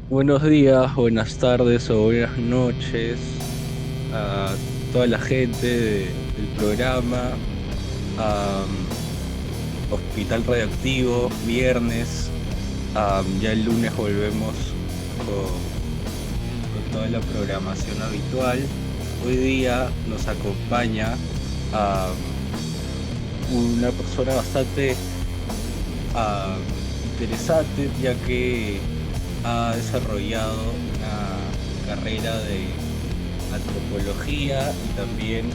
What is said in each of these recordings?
Buenos días, buenas tardes o buenas noches a toda la gente del programa, a Hospital Radioactivo, viernes, ya el lunes volvemos con toda la programación habitual. Hoy día nos acompaña una persona bastante interesante, ya que ha desarrollado una carrera de antropología y también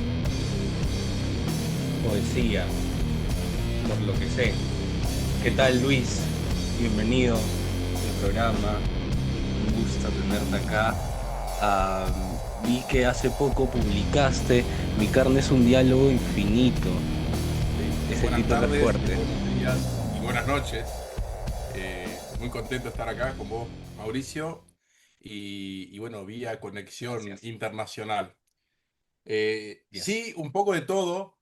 poesía, por lo que sé. ¿Qué tal, Luis? Bienvenido al programa. Un gusto tenerte acá. Vi que hace poco publicaste Mi carne es un diálogo infinito. Ese Buenas título es tardes, fuerte. buenos días y buenas noches. Muy contento de estar acá con vos, Mauricio, y bueno, vía conexión Gracias. internacional. Yes. Sí, un poco de todo,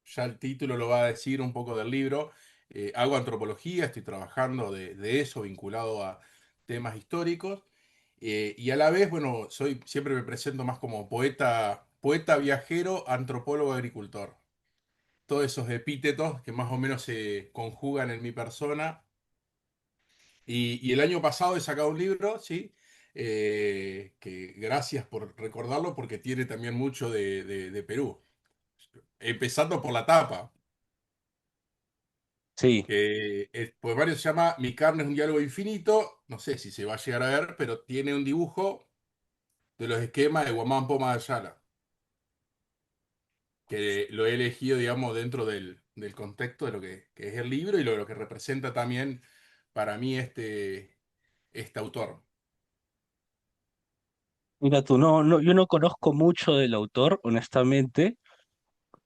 ya el título lo va a decir, un poco del libro. Hago antropología, estoy trabajando de eso, vinculado a temas históricos, y a la vez, bueno, siempre me presento más como poeta, poeta viajero, antropólogo, agricultor, todos esos epítetos que más o menos se conjugan en mi persona. Y el año pasado he sacado un libro, ¿sí? Que gracias por recordarlo porque tiene también mucho de Perú. Empezando por la tapa, Sí. que el poemario se llama Mi carne es un diálogo infinito. No sé si se va a llegar a ver, pero tiene un dibujo de los esquemas de Guamán Poma de Ayala, que lo he elegido, digamos, dentro del contexto de lo que es el libro y lo que representa también para mí este autor. Mira tú, yo no conozco mucho del autor, honestamente,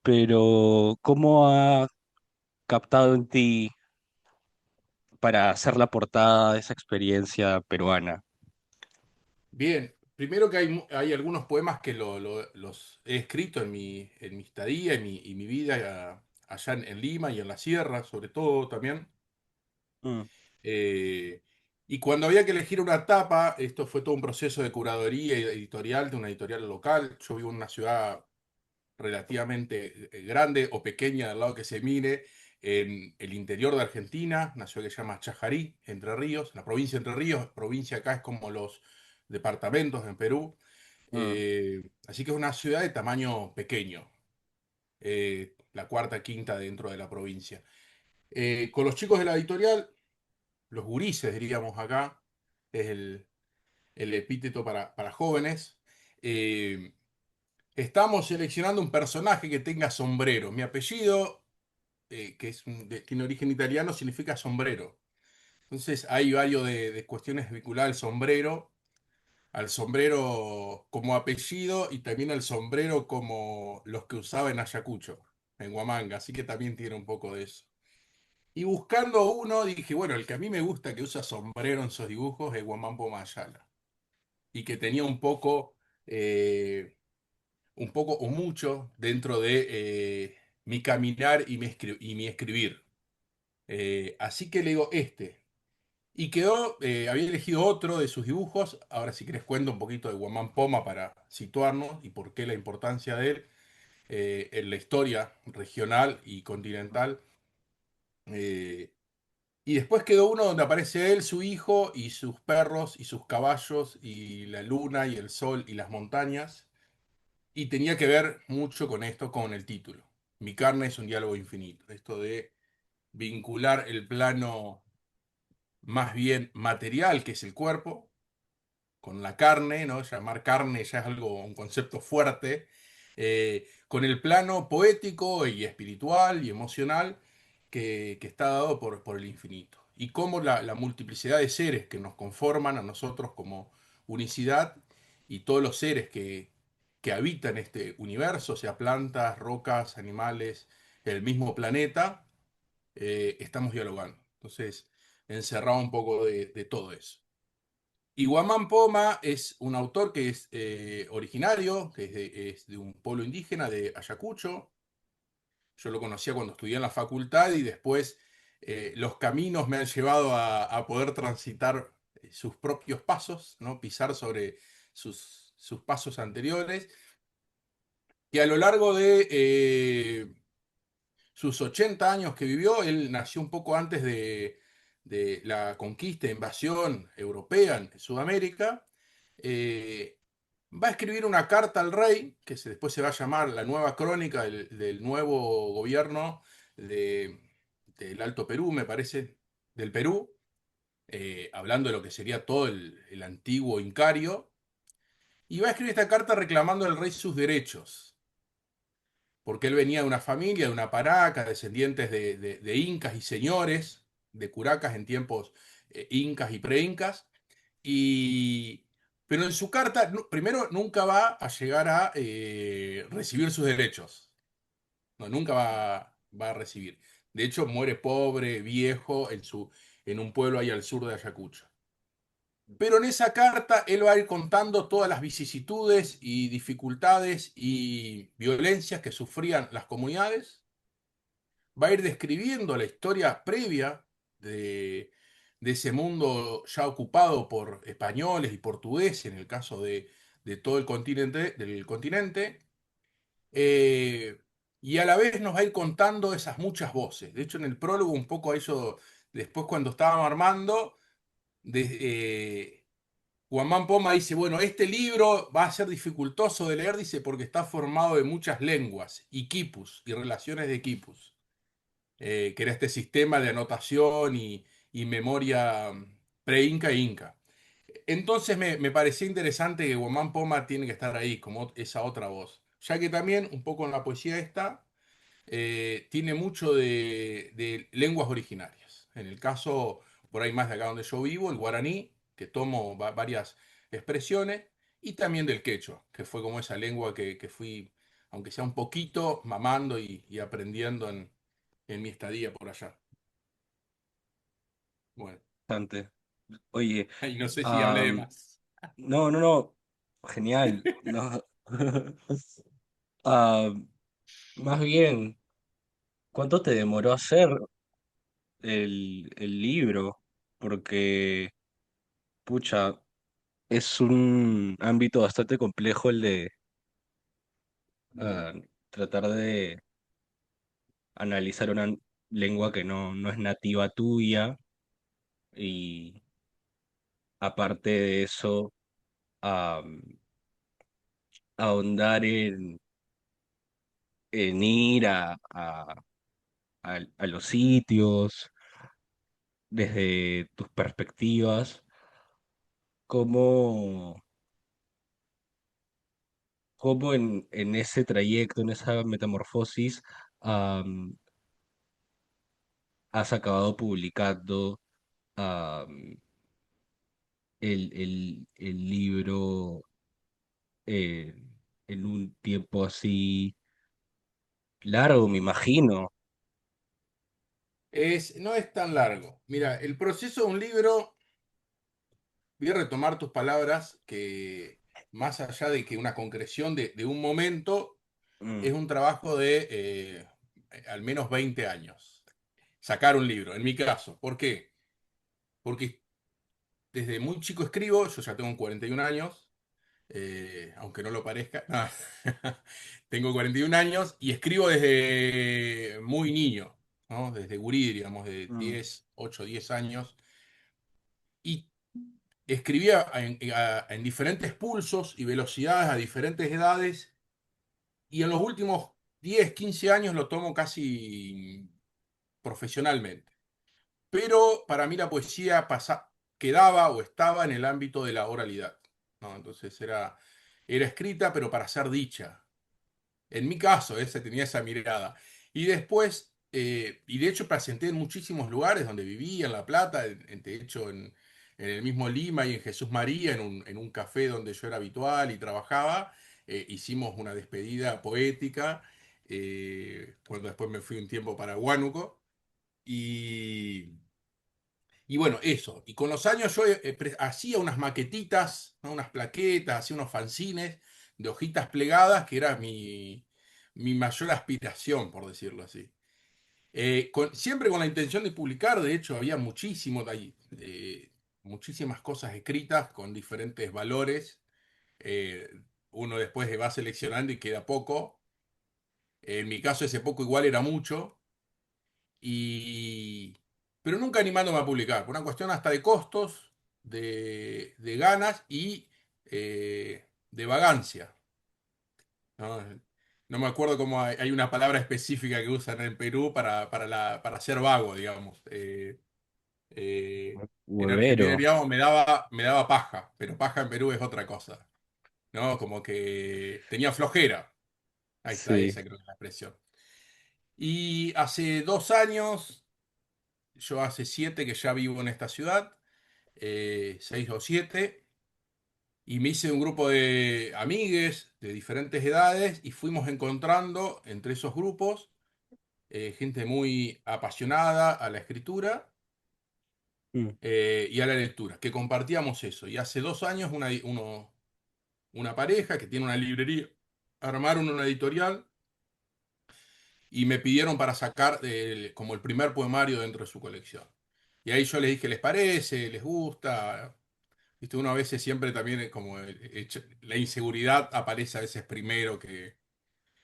pero ¿cómo ha captado en ti para hacer la portada de esa experiencia peruana? Bien, primero que hay algunos poemas que los he escrito en mi estadía, y mi vida allá en Lima y en la sierra, sobre todo también. Mm, Eh, y cuando había que elegir una tapa, esto fue todo un proceso de curaduría editorial de una editorial local. Yo vivo en una ciudad relativamente grande o pequeña, del lado que se mire, en el interior de Argentina, una ciudad que se llama Chajarí, Entre Ríos, la provincia de Entre Ríos. Provincia acá es como los departamentos en Perú. mm. Así que es una ciudad de tamaño pequeño, la cuarta, quinta dentro de la provincia. Con los chicos de la editorial, los gurises diríamos acá, es el epíteto para jóvenes. eh, Estamos seleccionando un personaje que tenga sombrero. Mi apellido, que tiene origen italiano, significa sombrero. Entonces hay varios de cuestiones vinculadas al sombrero como apellido y también al sombrero como los que usaba en Ayacucho, en Huamanga. Así que también tiene un poco de eso. Y buscando uno, dije, bueno, el que a mí me gusta que usa sombrero en sus dibujos es Guamampo Mayala. Y que tenía un poco o mucho dentro de mi caminar y mi escribir. Así que le digo este. Y quedó, había elegido otro de sus dibujos. Ahora si querés cuento un poquito de Guamán Poma para situarnos y por qué la importancia de él en la historia regional y continental. Eh, y después quedó uno donde aparece él, su hijo y sus perros y sus caballos y la luna y el sol y las montañas. Y tenía que ver mucho con esto, con el título. Mi carne es un diálogo infinito. Esto de vincular el plano más bien material, que es el cuerpo, con la carne, ¿no? Llamar carne ya es algo, un concepto fuerte, con el plano poético y espiritual y emocional que está dado por el infinito. Y cómo la multiplicidad de seres que nos conforman a nosotros como unicidad y todos los seres que habitan este universo, sea plantas, rocas, animales, el mismo planeta, estamos dialogando. Entonces, encerrado un poco de todo eso. Y Guamán Poma es un autor que es originario, que es de un pueblo indígena de Ayacucho. Yo lo conocía cuando estudié en la facultad y después los caminos me han llevado a poder transitar sus propios pasos, ¿no? Pisar sobre sus pasos anteriores, que a lo largo de sus 80 años que vivió, él nació un poco antes de la conquista, invasión europea en Sudamérica, eh, va a escribir una carta al rey, después se va a llamar la nueva crónica del nuevo gobierno de- del Alto Perú, me parece, del Perú, hablando de lo que sería todo el antiguo Incario, y va a escribir esta carta reclamando al rey sus derechos, porque él venía de una familia, de una paraca, descendientes de incas y señores, de curacas en tiempos incas y preincas, y, pero en su carta, primero, nunca va a llegar a recibir sus derechos. No, nunca va a recibir. De hecho, muere pobre, viejo, en un pueblo ahí al sur de Ayacucho. Pero en esa carta él va a ir contando todas las vicisitudes y dificultades y violencias que sufrían las comunidades. Va a ir describiendo la historia previa de ese mundo ya ocupado por españoles y portugueses, en el caso de todo del continente, eh, y a la vez nos va a ir contando esas muchas voces. De hecho, en el prólogo, un poco a eso, después cuando estábamos armando, de, Guamán Poma dice, bueno, este libro va a ser dificultoso de leer, dice, porque está formado de muchas lenguas y quipus y relaciones de quipus, que era este sistema de anotación y memoria pre-inca e inca. Entonces me parecía interesante que Guamán Poma tiene que estar ahí, como esa otra voz, ya que también un poco en la poesía esta tiene mucho de lenguas originarias. En el caso, por ahí más de acá donde yo vivo, el guaraní, que tomo varias expresiones, y también del quechua, que fue como esa lengua que fui, aunque sea un poquito, mamando y aprendiendo en mi estadía por allá. Bueno, Bastante. Oye, y no sé si hablé de am, más. no, no, no, genial. No. Am, Más bien, ¿cuánto te demoró hacer el libro? Porque, pucha, es un ámbito bastante complejo el de ah, tratar de analizar una lengua que no es nativa tuya y aparte de eso, am, ahondar en ir a los sitios desde tus perspectivas, cómo, cómo en ese trayecto, en esa metamorfosis, am, has acabado publicando am, el libro eh, en un tiempo así largo, me imagino. No es tan largo. Mira, el proceso de un libro, voy a retomar tus palabras, que más allá de que una concreción de un momento, Mm, es un trabajo de al menos 20 años. Sacar un libro, en mi caso. ¿Por qué? Porque desde muy chico escribo, yo ya tengo 41 años, aunque no lo parezca. No. Tengo 41 años y escribo desde muy niño, ¿no? Desde gurí, digamos, de mm, 10 años. Y escribía en diferentes pulsos y velocidades a diferentes edades. Y en los últimos 10 15 años lo tomo casi profesionalmente. Pero para mí la poesía quedaba o estaba en el ámbito de la oralidad, ¿no? Entonces era escrita, pero para ser dicha. En mi caso, ese tenía esa mirada. Y después, y de hecho presenté en muchísimos lugares donde vivía, en La Plata, de hecho en el mismo Lima y en Jesús María, en un café donde yo era habitual y trabajaba, hicimos una despedida poética, cuando después me fui un tiempo para Huánuco. Y, y bueno, eso. Y con los años yo hacía unas maquetitas, ¿no? Unas plaquetas, hacía unos fanzines de hojitas plegadas, que era mi mayor aspiración, por decirlo así. Siempre con la intención de publicar, de hecho, había muchísimo ahí. muchísimas cosas escritas con diferentes valores. Eh, Uno después va seleccionando y queda poco. En mi caso ese poco igual era mucho. Y... Pero nunca animándome a publicar, por una cuestión hasta de costos, de ganas y de vagancia. ¿No? No me acuerdo cómo hay una palabra específica que usan en Perú para ser vago, digamos. En Argentina, Huevero. digamos, me daba paja, pero paja en Perú es otra cosa, ¿no? Como que tenía flojera. Ahí está, Sí. esa creo que es la expresión. Y hace 2 años, yo hace 7 que ya vivo en esta ciudad, 6 o 7, y me hice un grupo de amigues de diferentes edades y fuimos encontrando entre esos grupos gente muy apasionada a la escritura Mm. y a la lectura, que compartíamos eso. Y hace 2 años una pareja que tiene una librería, armaron una editorial y me pidieron para sacar como el primer poemario dentro de su colección. Y ahí yo les dije, ¿les parece? ¿Les gusta? Viste, uno a veces siempre también como la inseguridad aparece a veces primero que...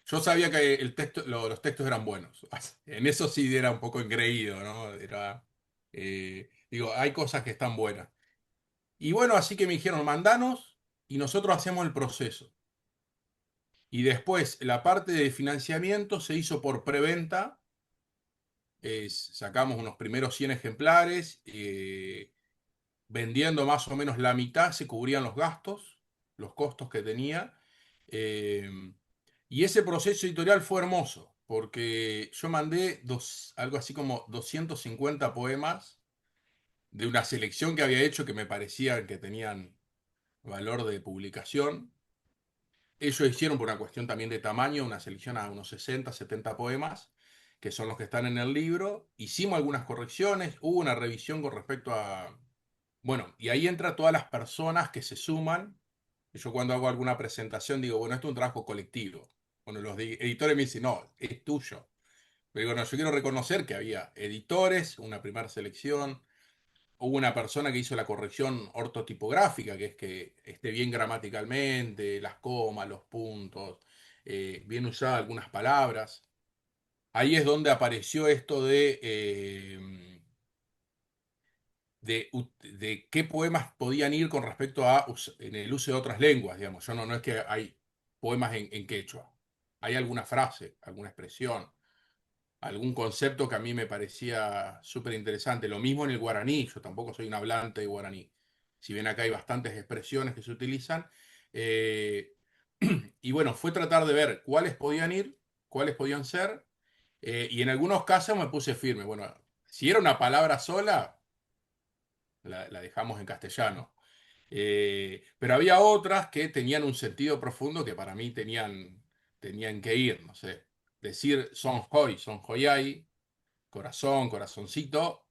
Yo sabía que los textos eran buenos. En eso sí era un poco engreído, ¿no? Digo, hay cosas que están buenas. Y bueno, así que me dijeron, mandanos y nosotros hacemos el proceso. Y después la parte de financiamiento se hizo por preventa. Sacamos unos primeros 100 ejemplares, vendiendo más o menos la mitad se cubrían los gastos, los costos que tenía. eh, y ese proceso editorial fue hermoso, porque yo mandé algo así como 250 poemas de una selección que había hecho que me parecía que tenían valor de publicación. Ellos hicieron por una cuestión también de tamaño una selección a unos 60, 70 poemas, que son los que están en el libro. Hicimos algunas correcciones, hubo una revisión con respecto a... Bueno, y ahí entra todas las personas que se suman. Yo cuando hago alguna presentación digo, bueno, esto es un trabajo colectivo. Bueno, los editores me dicen, no, es tuyo. Pero digo, no, yo quiero reconocer que había editores, una primera selección, hubo una persona que hizo la corrección ortotipográfica, que es que esté bien gramaticalmente, las comas, los puntos, bien usadas algunas palabras. Ahí es donde apareció esto de qué poemas podían ir con respecto a en el uso de otras lenguas, digamos. Yo no es que hay poemas en quechua. Hay alguna frase, alguna expresión, algún concepto que a mí me parecía súper interesante. Lo mismo en el guaraní, yo tampoco soy un hablante de guaraní. Si bien acá hay bastantes expresiones que se utilizan. eh, y bueno, fue tratar de ver cuáles podían ir, cuáles podían ser, y en algunos casos me puse firme. Bueno, si era una palabra sola, la dejamos en castellano. Pero había otras que tenían un sentido profundo que para mí tenían que ir, no sé. Decir son hoy, son hoyai, corazón, corazoncito,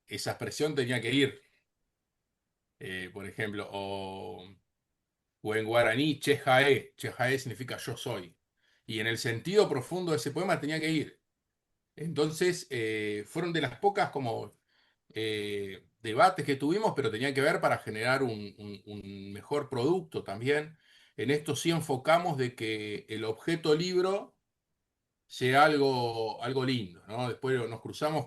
esa expresión tenía que ir, por ejemplo, o en guaraní, chejae, chejae significa yo soy. Y en el sentido profundo de ese poema tenía que ir. Entonces, fueron de las pocas como debates que tuvimos, pero tenía que ver para generar un mejor producto también. En esto sí enfocamos de que el objeto libro sea algo lindo, ¿no? Después nos cruzamos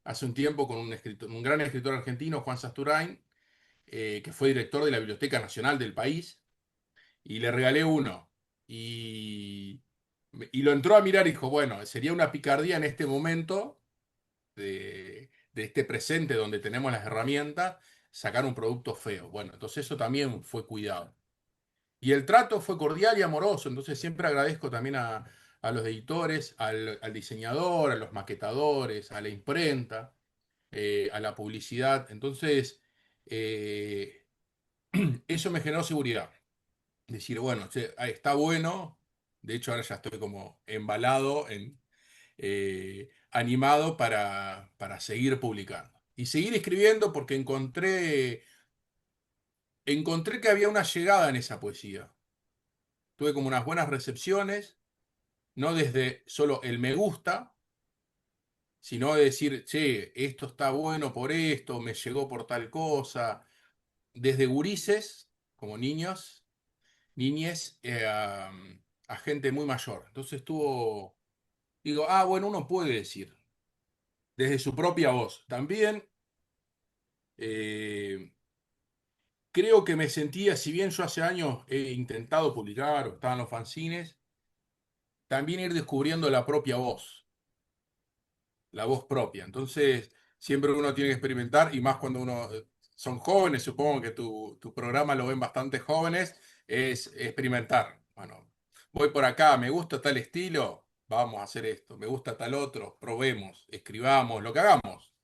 hace un tiempo con un gran escritor argentino, Juan Sasturain, que fue director de la Biblioteca Nacional del país, y le regalé uno. Y lo entró a mirar y dijo, bueno, sería una picardía en este momento de este presente donde tenemos las herramientas, sacar un producto feo. Bueno, entonces eso también fue cuidado. Y el trato fue cordial y amoroso, entonces siempre agradezco también a los editores, al diseñador, a los maquetadores, a la imprenta, a la publicidad. Entonces, eh, eso me generó seguridad. Decir, bueno, che, está bueno. De hecho, ahora ya estoy como embalado, animado para seguir publicando. Y seguir escribiendo porque encontré que había una llegada en esa poesía. Tuve como unas buenas recepciones, no desde solo el me gusta, sino de decir, che, esto está bueno por esto, me llegó por tal cosa, desde gurises, como niños, niñes, a gente muy mayor. Entonces estuvo, digo, bueno, uno puede decir, desde su propia voz. También eh, creo que me sentía, si bien yo hace años he intentado publicar o estaba en los fanzines, también ir descubriendo la voz propia. Entonces, siempre uno tiene que experimentar, y más cuando uno son jóvenes, supongo que tu programa lo ven bastante jóvenes, es experimentar. Bueno, voy por acá, me gusta tal estilo, vamos a hacer esto, me gusta tal otro, probemos, escribamos, lo que hagamos.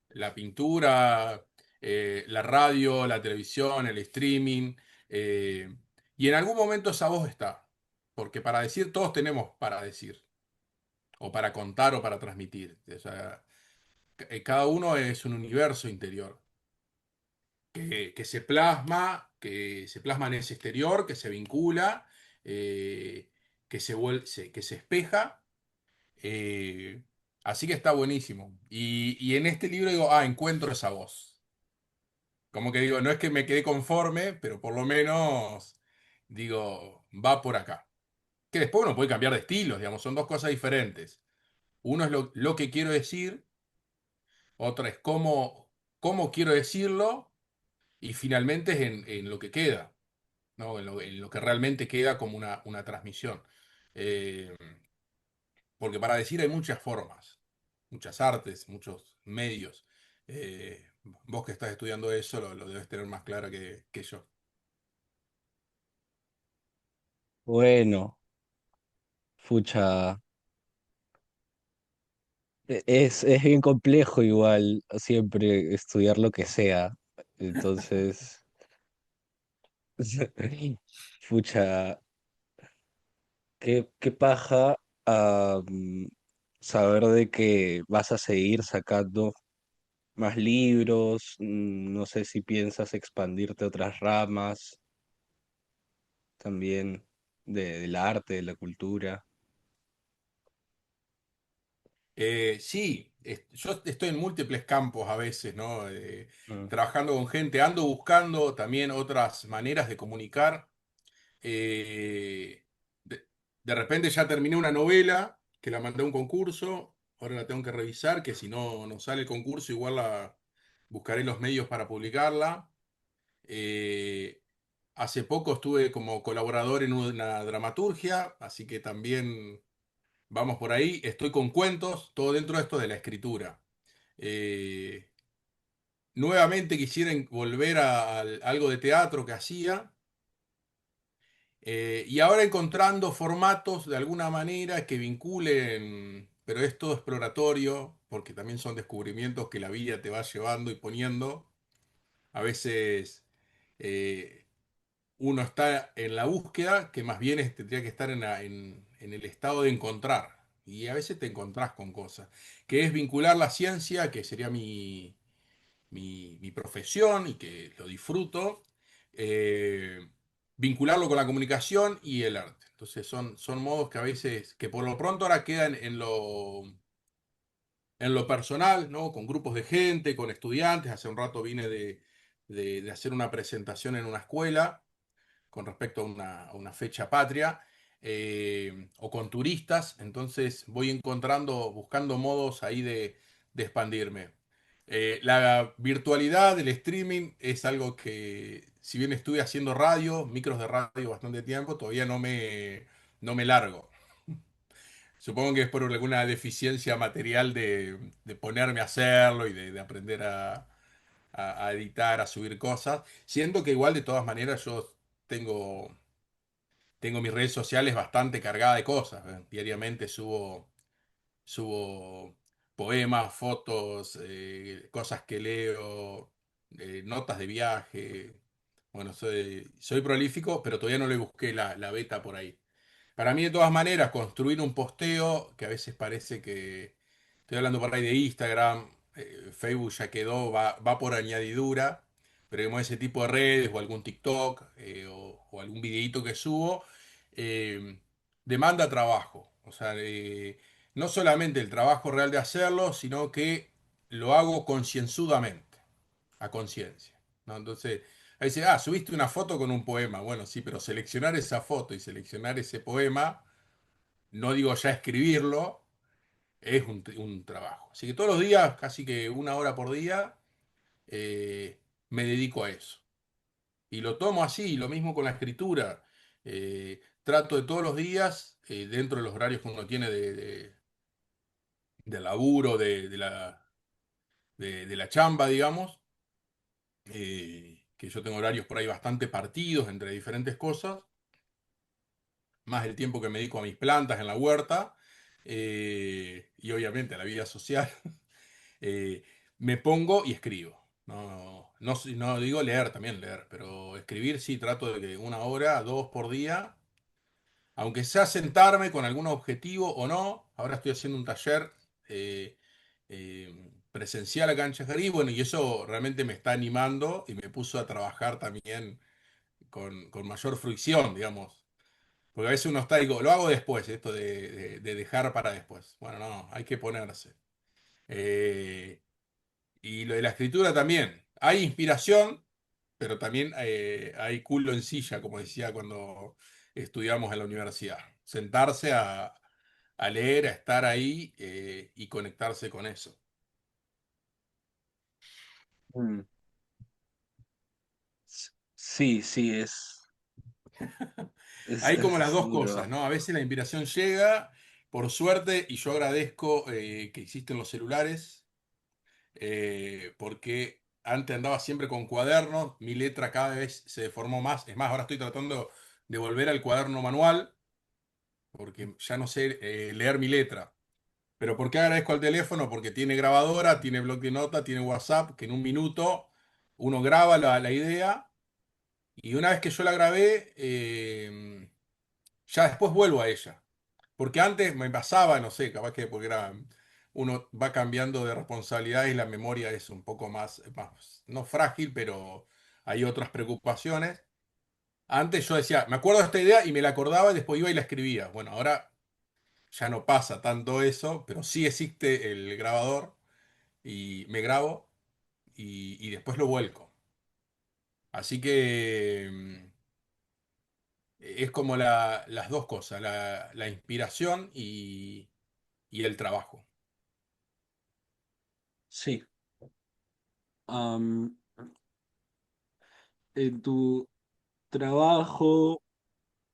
La pintura, la radio, la televisión, el streaming, eh, y en algún momento esa voz está, porque para decir todos tenemos para decir o para contar o para transmitir. O sea, cada uno es un universo interior que se plasma en ese exterior, que se vincula, que se espeja. eh, Así que está buenísimo. Y en este libro digo, encuentro esa voz. Como que digo, no es que me quedé conforme, pero por lo menos digo, va por acá. Que después uno puede cambiar de estilos, digamos, son dos cosas diferentes. Uno es lo que quiero decir. Otra es cómo quiero decirlo, y finalmente es en lo que queda, ¿no? En lo que realmente queda como una transmisión. Eh, Porque para decir hay muchas formas, muchas artes, muchos medios. Vos que estás estudiando eso lo debes tener más claro que yo. Bueno, fucha, es bien complejo igual siempre estudiar lo que sea. Entonces, fucha, qué paja saber de que vas a seguir sacando más libros. No sé si piensas expandirte a otras ramas también del arte, de la cultura. Sí, yo estoy en múltiples campos a veces, ¿no? Mm. Trabajando con gente, ando buscando también otras maneras de comunicar. Eh, de, de repente ya terminé una novela que la mandé a un concurso, ahora la tengo que revisar, que si no sale el concurso, igual buscaré los medios para publicarla. Eh, Hace poco estuve como colaborador en una dramaturgia, así que también vamos por ahí. Estoy con cuentos, todo dentro de esto de la escritura. Eh, Nuevamente quisiera volver a algo de teatro que hacía. Y ahora encontrando formatos de alguna manera que vinculen, pero es todo exploratorio, porque también son descubrimientos que la vida te va llevando y poniendo. A veces eh, uno está en la búsqueda, que más bien tendría que estar en el estado de encontrar. Y a veces te encontrás con cosas, que es vincular la ciencia, que sería mi profesión y que lo disfruto, eh, vincularlo con la comunicación y el arte. Entonces son modos que a veces, que por lo pronto ahora quedan en lo personal, ¿no? Con grupos de gente, con estudiantes. Hace un rato vine de hacer una presentación en una escuela con respecto a una fecha patria, o con turistas. Entonces voy encontrando, buscando modos ahí de expandirme. La virtualidad, el streaming, es algo que, si bien estuve haciendo radio, micros de radio bastante tiempo, todavía no me largo. Supongo que es por alguna deficiencia material de ponerme a hacerlo y de aprender a editar, a subir cosas. Siento que igual de todas maneras yo tengo tengo mis redes sociales bastante cargadas de cosas. Diariamente subo poemas, fotos, cosas que leo, notas de viaje. Bueno, soy prolífico, pero todavía no le busqué la beta por ahí. Para mí, de todas maneras, construir un posteo, que a veces parece que estoy hablando por ahí de Instagram, Facebook ya quedó, va por añadidura, pero como ese tipo de redes o algún TikTok, o algún videíto que subo, eh, demanda trabajo. O sea, no solamente el trabajo real de hacerlo, sino que lo hago concienzudamente, a conciencia, ¿no? Entonces, ahí dice, ah, subiste una foto con un poema. Bueno, sí, pero seleccionar esa foto y seleccionar ese poema, no digo ya escribirlo, es un trabajo. Así que todos los días, casi que una hora por día, me dedico a eso. Y lo tomo así, lo mismo con la escritura. Trato de todos los días, dentro de los horarios que uno tiene de laburo, de la chamba, digamos, que yo tengo horarios por ahí bastante partidos entre diferentes cosas, más el tiempo que me dedico a mis plantas en la huerta, y obviamente a la vida social, eh, me pongo y escribo. No, no, no digo leer, también leer, pero escribir sí trato de que una hora, dos por día, aunque sea sentarme con algún objetivo o no. Ahora estoy haciendo un taller presencial acá en Chajarí, bueno, y eso realmente me está animando y me puso a trabajar también con mayor fruición, digamos. Porque a veces uno está y digo, lo hago después, esto de dejar para después. Bueno, no, hay que ponerse. Eh, y lo de la escritura también. Hay inspiración, pero también hay culo en silla, como decía cuando estudiamos en la universidad. Sentarse a leer, a estar ahí y conectarse con eso. Mm. Sí, sí, Hay como las es dos duro. cosas, ¿no? A veces la inspiración llega, por suerte, y yo agradezco que existen los celulares, porque antes andaba siempre con cuadernos, mi letra cada vez se deformó más. Es más, ahora estoy tratando de volver al cuaderno manual, porque ya no sé leer mi letra. Pero ¿por qué agradezco al teléfono? Porque tiene grabadora, tiene bloc de nota, tiene WhatsApp, que en un minuto uno graba la idea y una vez que yo la grabé, ya después vuelvo a ella. Porque antes me pasaba, no sé, capaz que porque uno va cambiando de responsabilidad y la memoria es un poco más, no frágil, pero hay otras preocupaciones. Antes yo decía, me acuerdo de esta idea y me la acordaba y después iba y la escribía. Bueno, ahora ya no pasa tanto eso, pero sí existe el grabador y me grabo y después lo vuelco. Así que es como las dos cosas, la inspiración y el trabajo. Sí. Am, en tu trabajo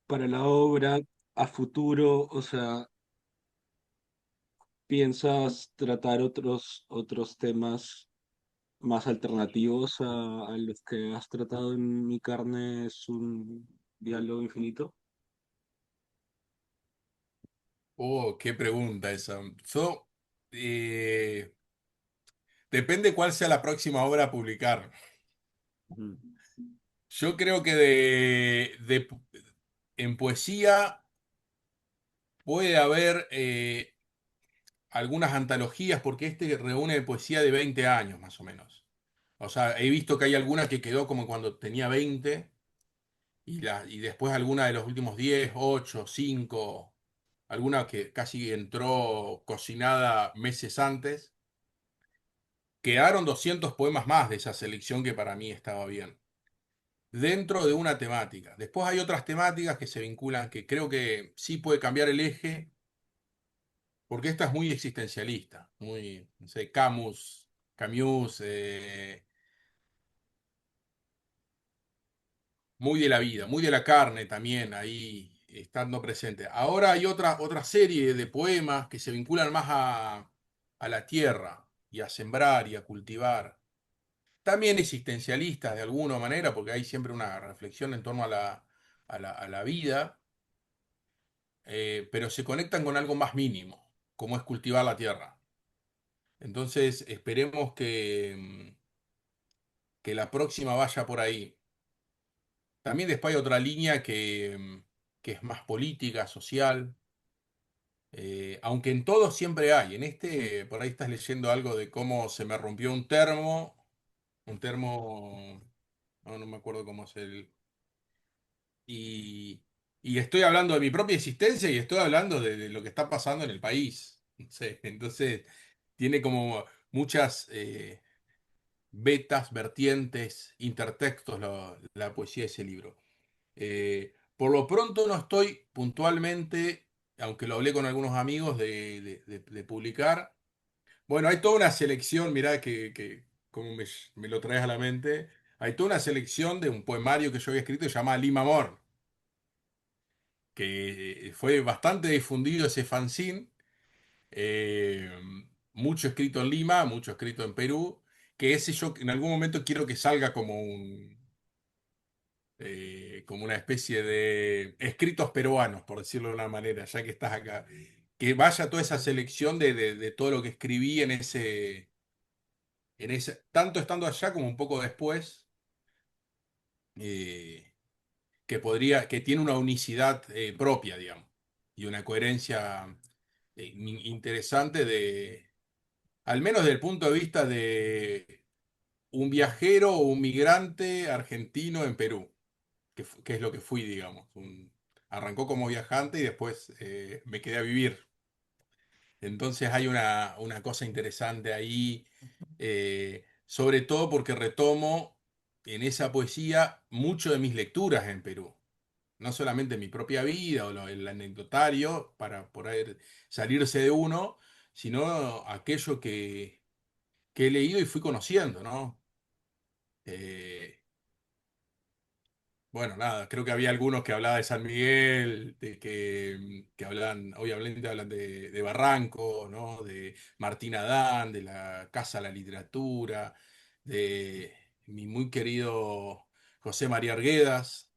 para la obra a futuro, o sea, ¿piensas tratar otros temas más alternativos a los que has tratado en Mi carne es un diálogo infinito? Oh, qué pregunta esa. Eh, Depende cuál sea la próxima obra a publicar. Ujú. Yo creo que en poesía puede haber algunas antologías, porque este reúne poesía de 20 años más o menos. O sea, he visto que hay alguna que quedó como cuando tenía 20 y después alguna de los últimos 10, 8, 5, alguna que casi entró cocinada meses antes. Quedaron 200 poemas más de esa selección que para mí estaba bien, dentro de una temática. Después hay otras temáticas que se vinculan, que creo que sí puede cambiar el eje, porque esta es muy existencialista, muy, no sé, Camus, muy de la vida, muy de la carne también, ahí estando presente. Ahora hay otra serie de poemas que se vinculan más a la tierra y a sembrar y a cultivar. También existencialistas de alguna manera, porque hay siempre una reflexión en torno a la vida, pero se conectan con algo más mínimo, como es cultivar la tierra. Entonces, esperemos que la próxima vaya por ahí. También después hay otra línea que es más política, social, aunque en todo siempre hay. En este, por ahí estás leyendo algo de cómo se me rompió un termo, no me acuerdo cómo es y, y estoy hablando de mi propia existencia y estoy hablando de lo que está pasando en el país. Sí, entonces tiene como muchas vetas, vertientes, intertextos la poesía de ese libro. Por lo pronto no estoy puntualmente, aunque lo hablé con algunos amigos, de publicar. Bueno, hay toda una selección, mirá que como me lo traes a la mente, hay toda una selección de un poemario que yo había escrito que se llama Lima Amor, que fue bastante difundido ese fanzine, eh, mucho escrito en Lima, mucho escrito en Perú, que ese yo en algún momento quiero que salga como una especie de escritos peruanos, por decirlo de una manera, ya que estás acá. Que vaya toda esa selección de todo lo que escribí tanto estando allá como un poco después, eh, que tiene una unicidad propia, digamos, y una coherencia interesante al menos desde el punto de vista de un viajero o un migrante argentino en Perú, que es lo que fui, digamos. Arrancó como viajante y después me quedé a vivir. Entonces hay una cosa interesante ahí, sobre todo porque retomo en esa poesía mucho de mis lecturas en Perú. No solamente mi propia vida o el anecdotario para poder salirse de uno, sino aquello que he leído y fui conociendo, ¿no? Eh, Bueno, nada, creo que había algunos que hablaban de San Miguel, que hablan, obviamente hablan de Barranco, ¿no? De Martín Adán, de la Casa de la Literatura, de mi muy querido José María Arguedas,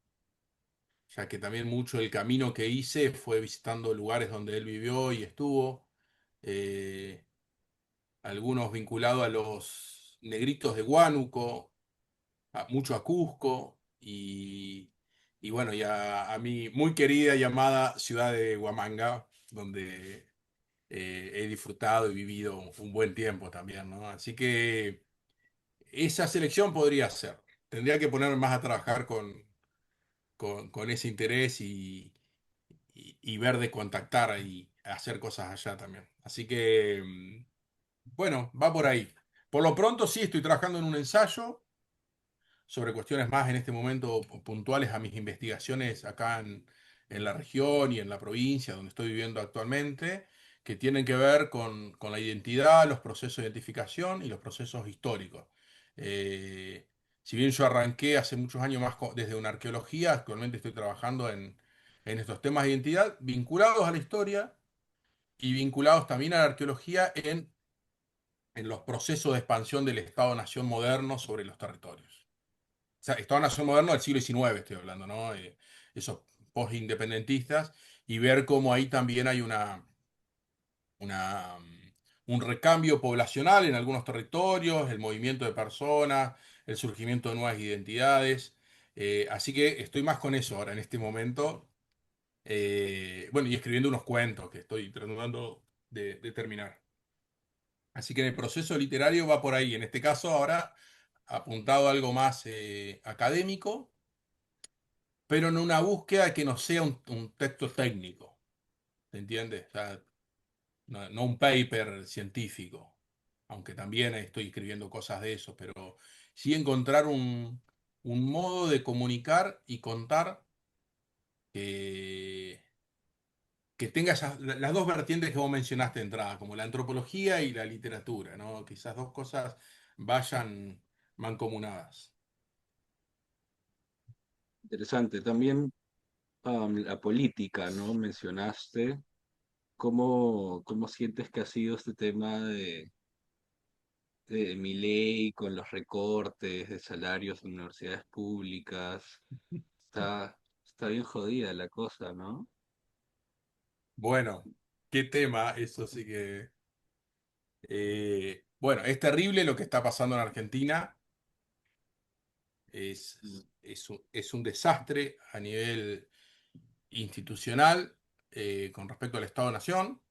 ya que también mucho del camino que hice fue visitando lugares donde él vivió y estuvo, eh, algunos vinculados a los negritos de Huánuco, mucho a Cusco y bueno, y a mi muy querida y amada ciudad de Huamanga, donde he disfrutado y vivido un buen tiempo también, ¿no? Así que esa selección podría ser. Tendría que ponerme más a trabajar con ese interés y ver de contactar y hacer cosas allá también. Así que, bueno, va por ahí. Por lo pronto sí, estoy trabajando en un ensayo sobre cuestiones más en este momento puntuales a mis investigaciones acá en la región y en la provincia donde estoy viviendo actualmente, que tienen que ver con la identidad, los procesos de identificación y los procesos históricos. Eh, si bien yo arranqué hace muchos años más desde una arqueología, actualmente estoy trabajando en estos temas de identidad vinculados a la historia y vinculados también a la arqueología en los procesos de expansión del Estado-nación moderno sobre los territorios. O sea, Estado-nación moderno del siglo XIX estoy hablando, ¿no? Esos post-independentistas y ver cómo ahí también hay una, un recambio poblacional en algunos territorios, el movimiento de personas, el surgimiento de nuevas identidades. Así que estoy más con eso ahora en este momento. Bueno, y escribiendo unos cuentos que estoy tratando de terminar. Así que en el proceso literario va por ahí. En este caso ahora apuntado a algo más académico, pero en una búsqueda que no sea un texto técnico, ¿se entiende? O sea, no un paper científico, aunque también estoy escribiendo cosas de eso, pero sí encontrar un modo de comunicar y contar que, que tenga las dos vertientes que vos mencionaste de entrada, como la antropología y la literatura, ¿no? Que esas dos cosas vayan mancomunadas. Interesante. También la política, ¿no? Mencionaste. ¿Cómo sientes que ha sido este tema de Milei con los recortes de salarios en universidades públicas? Está bien jodida la cosa, ¿no? Bueno, qué tema, eso sí que... bueno, es terrible lo que está pasando en Argentina, Mm. es un desastre a nivel institucional con respecto al Estado-Nación,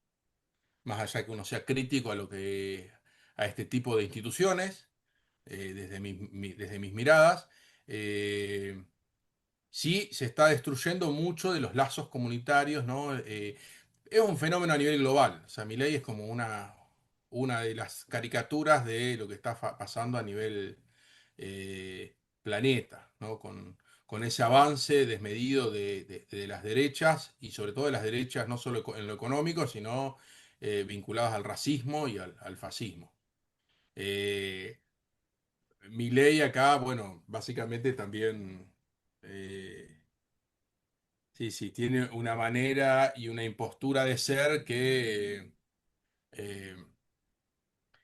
más allá que uno sea crítico a este tipo de instituciones, desde mis miradas. Sí se está destruyendo mucho de los lazos comunitarios, ¿no? Es un fenómeno a nivel global. O sea, Milei es como una de las caricaturas de lo que está pasando a nivel planeta, ¿no? Con ese avance desmedido de las derechas y sobre todo de las derechas no solo en lo económico, sino vinculadas al racismo y al fascismo. Eh, Milei acá, bueno, básicamente también, eh, sí, sí, tiene una manera y una impostura de ser que, eh,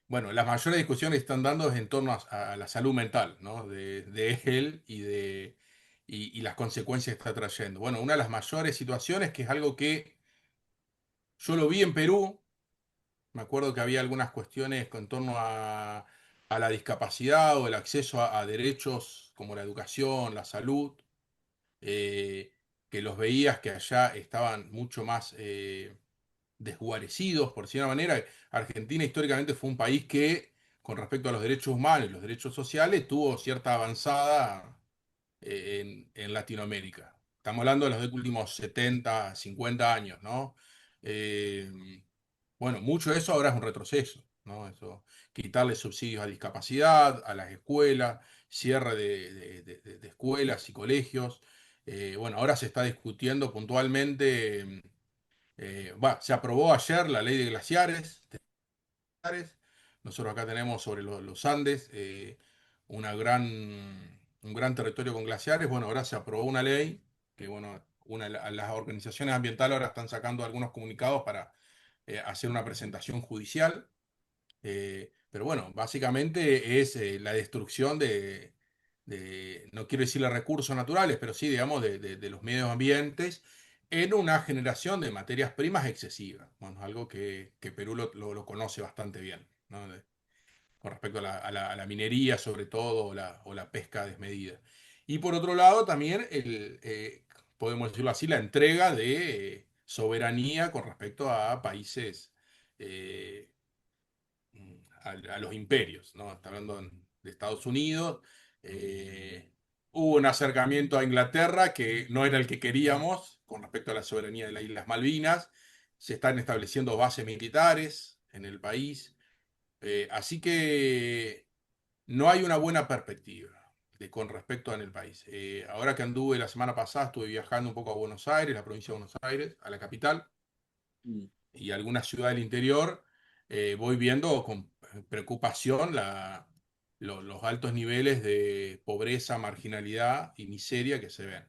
bueno, las mayores discusiones que están dando es en torno a la salud mental, ¿no? De él y las consecuencias que está trayendo. Bueno, una de las mayores situaciones, que es algo que yo lo vi en Perú, me acuerdo que había algunas cuestiones en torno a la discapacidad o el acceso a derechos como la educación, la salud, eh, que los veías que allá estaban mucho más desguarecidos, por decir una manera. Argentina históricamente fue un país que, con respecto a los derechos humanos y los derechos sociales, tuvo cierta avanzada en Latinoamérica. Estamos hablando de los últimos 70, 50 años, ¿no? Eh, bueno, mucho de eso ahora es un retroceso, ¿no? Eso, quitarle subsidios a discapacidad, a las escuelas, cierre de escuelas y colegios. Bueno, ahora se está discutiendo puntualmente, se aprobó ayer la ley de glaciares. Nosotros acá tenemos sobre los Andes un gran territorio con glaciares. Bueno, ahora se aprobó una ley que, bueno, las organizaciones ambientales ahora están sacando algunos comunicados para hacer una presentación judicial. Pero bueno, básicamente es la destrucción no quiero decirle recursos naturales, pero sí, digamos, de los medios ambientes en una generación de materias primas excesivas. Bueno, algo que Perú lo conoce bastante bien, ¿no? Con respecto a la minería, sobre todo, o la pesca desmedida. Y por otro lado, también podemos decirlo así, la entrega de soberanía con respecto a países eh, a los imperios, ¿no? Está hablando de Estados Unidos. eh, Hubo un acercamiento a Inglaterra que no era el que queríamos con respecto a la soberanía de las Islas Malvinas. Se están estableciendo bases militares en el país. Así que no hay una buena perspectiva con respecto en el país. Ahora que anduve la semana pasada, estuve viajando un poco a Buenos Aires, la provincia de Buenos Aires, a la capital Mm. y alguna ciudad del interior. Voy viendo con preocupación los altos niveles de pobreza, marginalidad y miseria que se ven.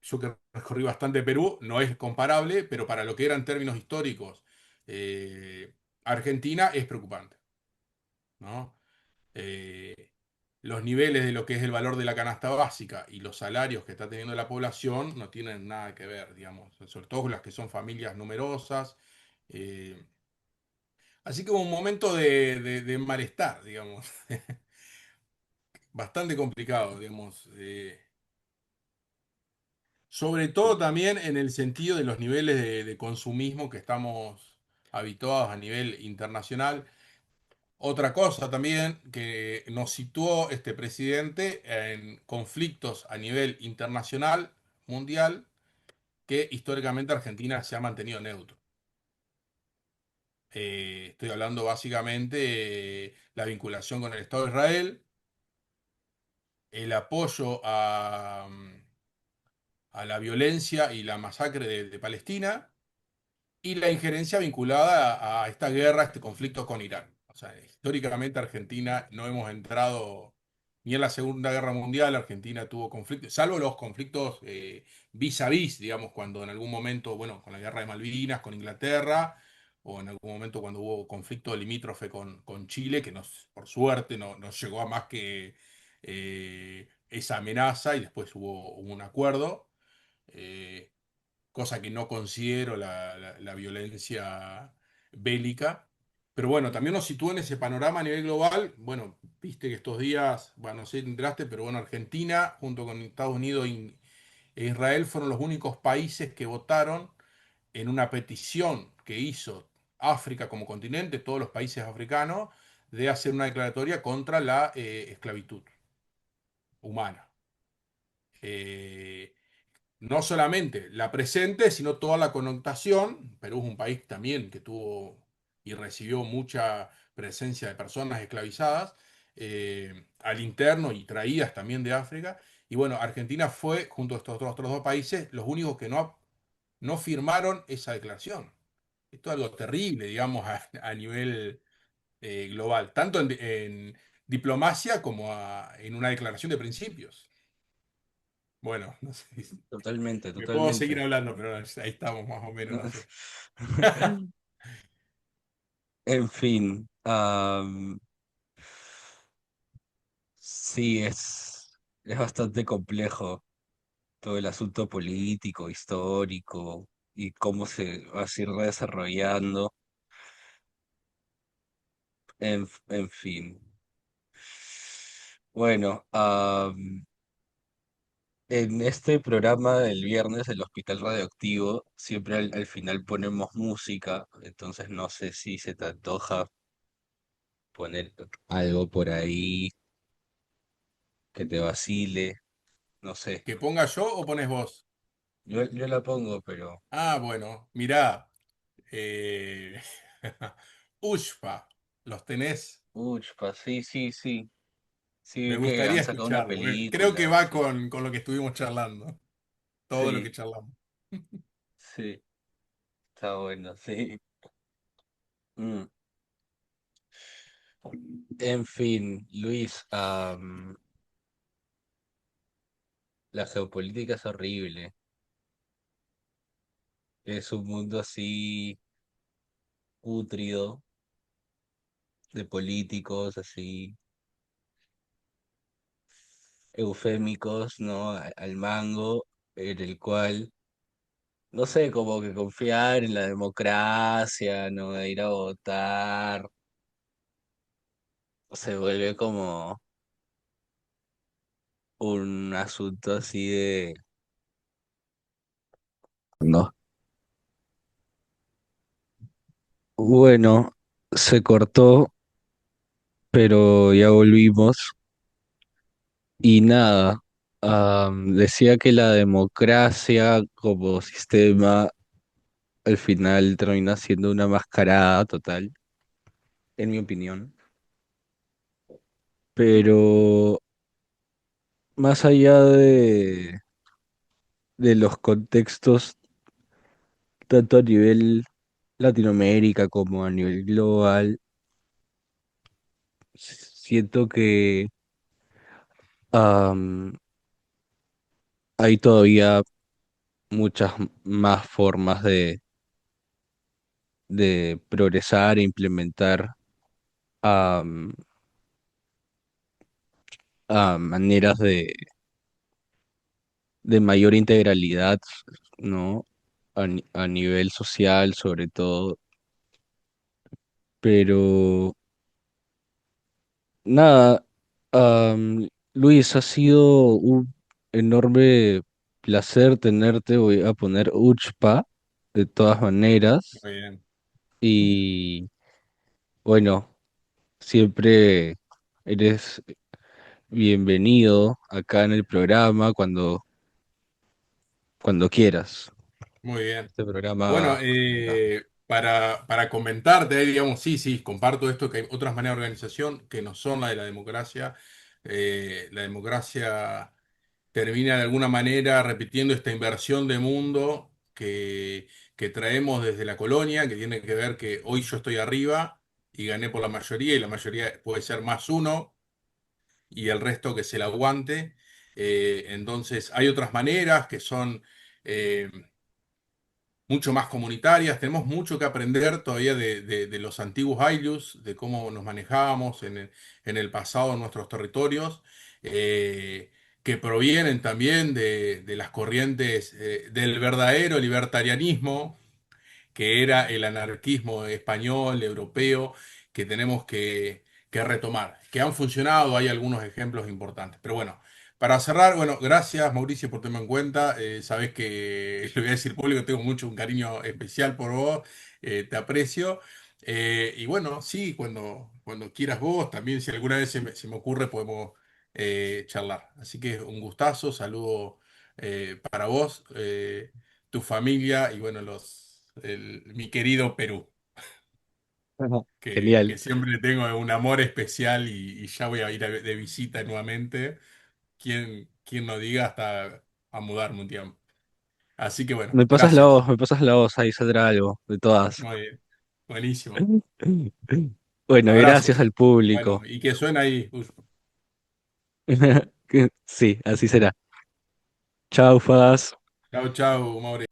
Yo que recorrí bastante Perú, no es comparable, pero para lo que eran términos históricos, eh, Argentina es preocupante, ¿no? Eh, los niveles de lo que es el valor de la canasta básica y los salarios que está teniendo la población no tienen nada que ver, digamos, sobre todo las que son familias numerosas. eh, Así que hubo un momento de malestar, digamos, bastante complicado, digamos. Sobre todo también en el sentido de los niveles de consumismo que estamos habituados a nivel internacional. Otra cosa también que nos situó este presidente en conflictos a nivel internacional, mundial, que históricamente Argentina se ha mantenido neutro. Estoy hablando básicamente de la vinculación con el Estado de Israel, el apoyo a la violencia y la masacre de Palestina y la injerencia vinculada a esta guerra, a este conflicto con Irán. O sea, históricamente Argentina no hemos entrado ni en la Segunda Guerra Mundial. Argentina tuvo conflictos, salvo los conflictos vis a vis, digamos, cuando en algún momento, bueno, con la guerra de Malvinas, con Inglaterra, o en algún momento cuando hubo conflicto limítrofe con Chile, que por suerte no llegó a más que esa amenaza y después hubo un acuerdo. Eh, Cosa que no considero la violencia bélica. Pero bueno, también nos sitúa en ese panorama a nivel global. Bueno, viste que estos días, bueno, no sé si te enteraste, pero bueno, Argentina, junto con Estados Unidos e Israel, fueron los únicos países que votaron en una petición que hizo África como continente, todos los países africanos, de hacer una declaratoria contra la esclavitud humana. Eh, no solamente la presente, sino toda la connotación. Perú es un país también que tuvo y recibió mucha presencia de personas esclavizadas al interno y traídas también de África. Y bueno, Argentina fue, junto a estos otros dos países, los únicos que no firmaron esa declaración. Esto es algo terrible, digamos, a nivel global, tanto en diplomacia como en una declaración de principios. Bueno, no sé, Totalmente, me puedo seguir totalmente. hablando, pero ahí estamos más o menos, no sé. En fin, sí, es bastante complejo todo el asunto político, histórico y cómo se va a ir desarrollando. En fin. Bueno, en este programa del viernes del Hospital Radioactivo, siempre al final ponemos música, entonces no sé si se te antoja poner algo por ahí que te vacile, no sé. ¿Que ponga yo o pones vos? Yo la pongo, pero... Ah, bueno, mirá. eh, Ushpa, ¿los tenés? Uchpa, sí, sí, sí. Sí, Me vi que gustaría han sacado una escucharlo, porque creo que película, va sí. con lo que estuvimos charlando, todo lo que Sí, charlamos. sí, está bueno, sí. Mm. En fin, Luis, la geopolítica es horrible. Es un mundo así pútrido de políticos, así eufémicos, ¿no? Al mango, en el cual, no sé, como que confiar en la democracia, ¿no? De ir a votar, se vuelve como un asunto así de... No. Bueno, se cortó, pero ya volvimos. Y nada, decía que la democracia como sistema al final termina siendo una mascarada total, en mi opinión. Pero más allá de los contextos, tanto a nivel Latinoamérica como a nivel global, siento que am, hay todavía muchas más formas de progresar e implementar am, maneras de mayor integralidad, ¿no? A nivel social, sobre todo. Pero nada, Luis, ha sido un enorme placer tenerte. Voy a poner Uchpa de todas maneras. Muy bien, Y bueno, siempre eres bienvenido acá en el programa cuando quieras. muy bien. Este Bueno, programa me encanta. para comentarte, digamos, sí, sí, comparto esto, que hay otras maneras de organización que no son la de la democracia. La democracia termina de alguna manera repitiendo esta inversión de mundo que traemos desde la colonia, que tiene que ver que hoy yo estoy arriba y gané por la mayoría, y la mayoría puede ser más uno, y el resto que se la aguante. Entonces, hay otras maneras que son... eh, mucho más comunitarias. Tenemos mucho que aprender todavía de los antiguos ayllus, de cómo nos manejábamos en el pasado en nuestros territorios, eh, que provienen también de las corrientes del verdadero libertarianismo, que era el anarquismo español, europeo, que tenemos que retomar, que han funcionado, hay algunos ejemplos importantes. Pero bueno, para cerrar, bueno, gracias Mauricio por tenerme en cuenta. Sabes que, lo voy a decir público, tengo mucho un cariño especial por vos, te aprecio. Y bueno, sí, cuando quieras vos, también si alguna vez se me ocurre podemos charlar. Así que un gustazo, saludo para vos, tu familia y bueno, mi querido Perú, Ajá. que Genial. siempre le tengo un amor especial y ya voy a ir de visita nuevamente. ¿Quién no diga hasta a mudarme un tiempo? Así que bueno, gracias. Me pasas la voz, ahí saldrá algo de todas. Muy bien. Buenísimo. Bueno, gracias Abrazos. al Bueno, público. y que suena ahí. Sí, así será. Chau, Fadas. Chao, chao, Maure.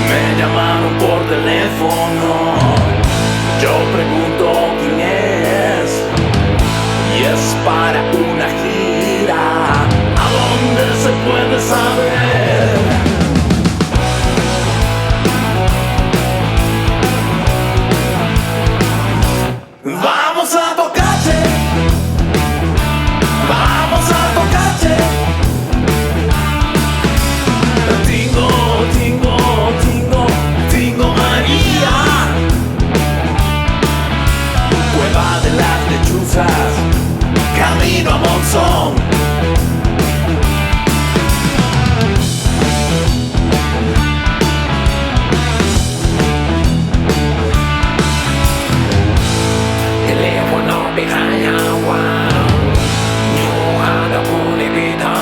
Me llamaron por teléfono, yo pregunto quién es, y es para una gira, ¿a dónde se puede saber? Vamos a Bocache, vamos a Bocache. Tingo, tingo, tingo, tingo María. Cueva de las lechuzas, camino a Monzón. Teléfono behind agua, no ada boleh beda.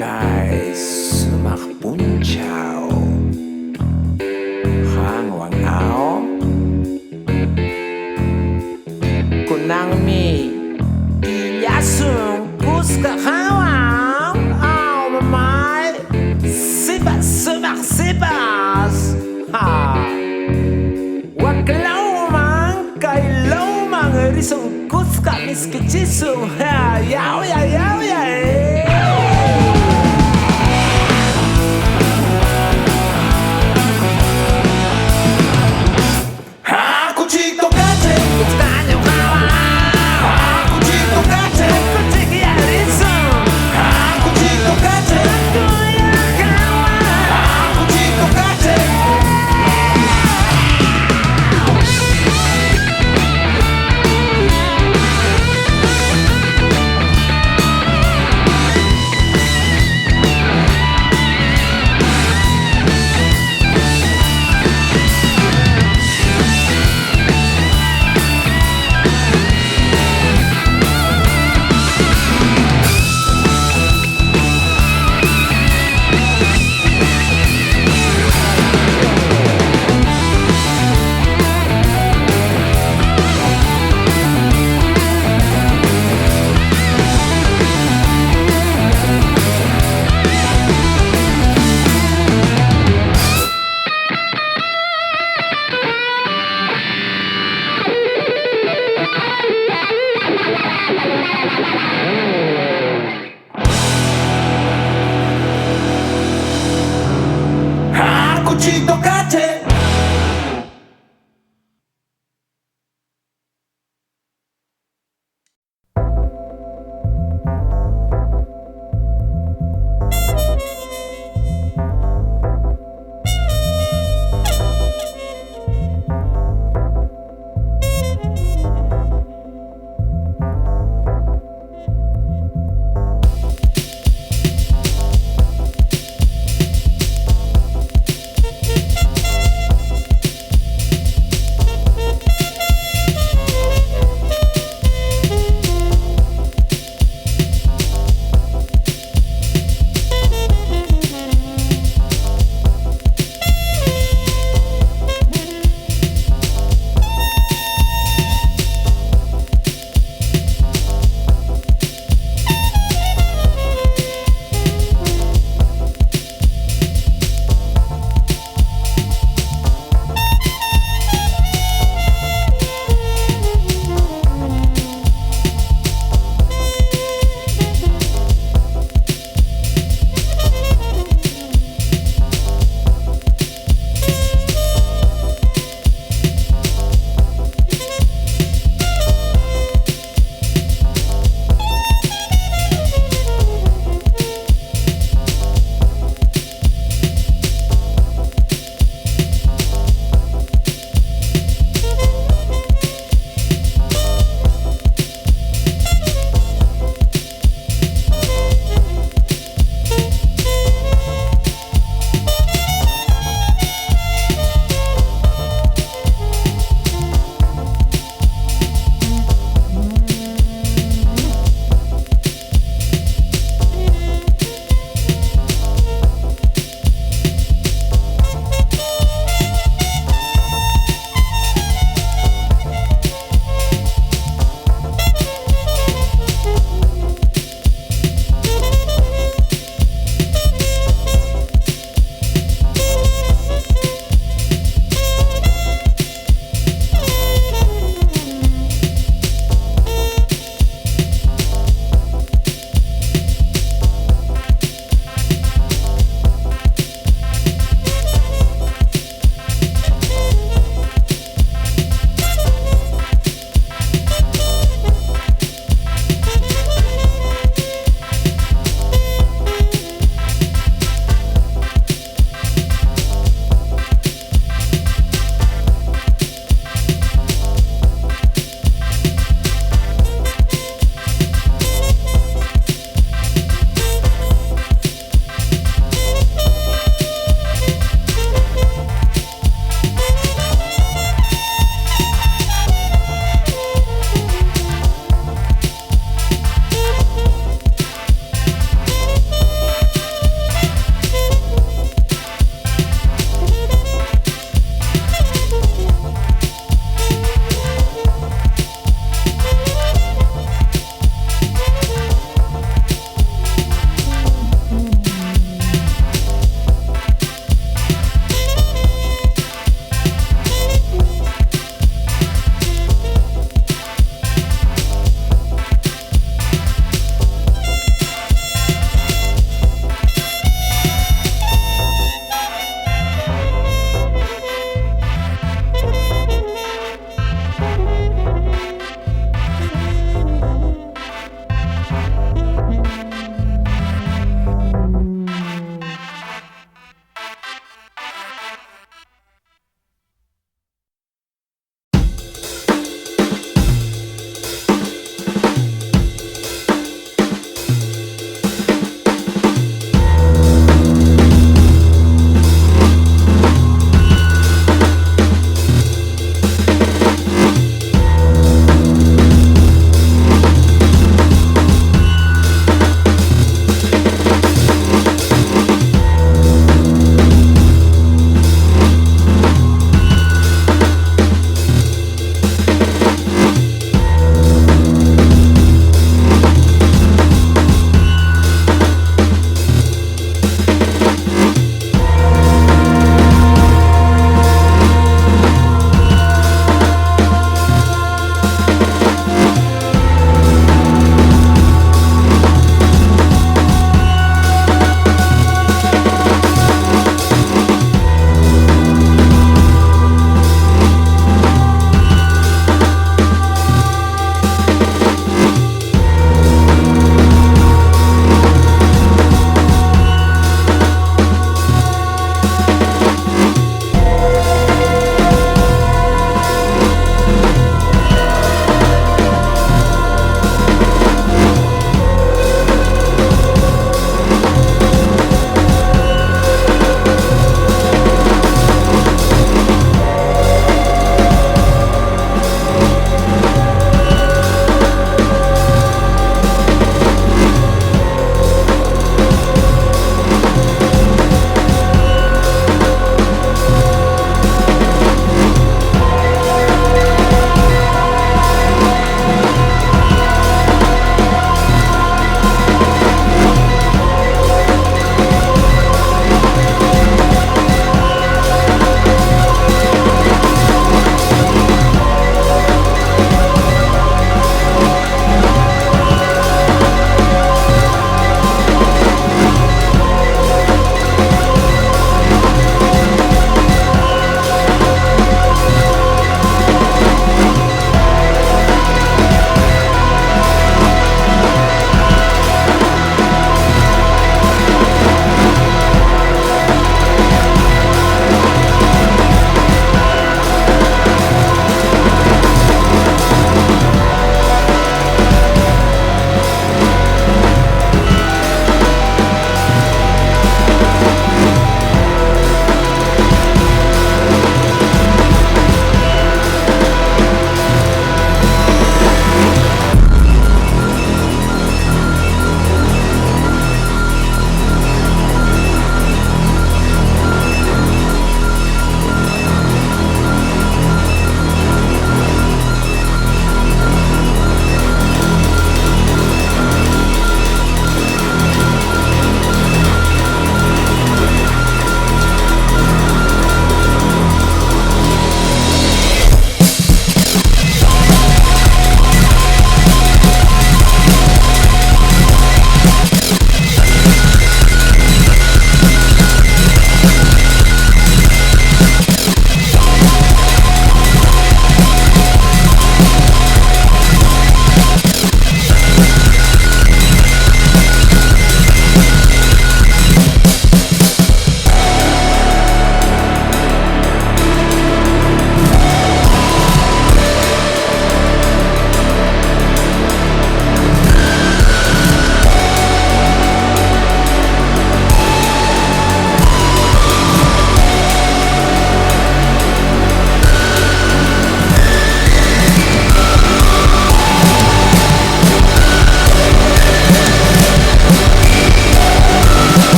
Guys, mag punchao Hang wang ao Kunang mi Iyasung Kuska hawang Ao mamay Sibas sumak sibas Ha Waklaw mang Kailaw mang Risong kuska miskichisung Ha Yaw yaw yaw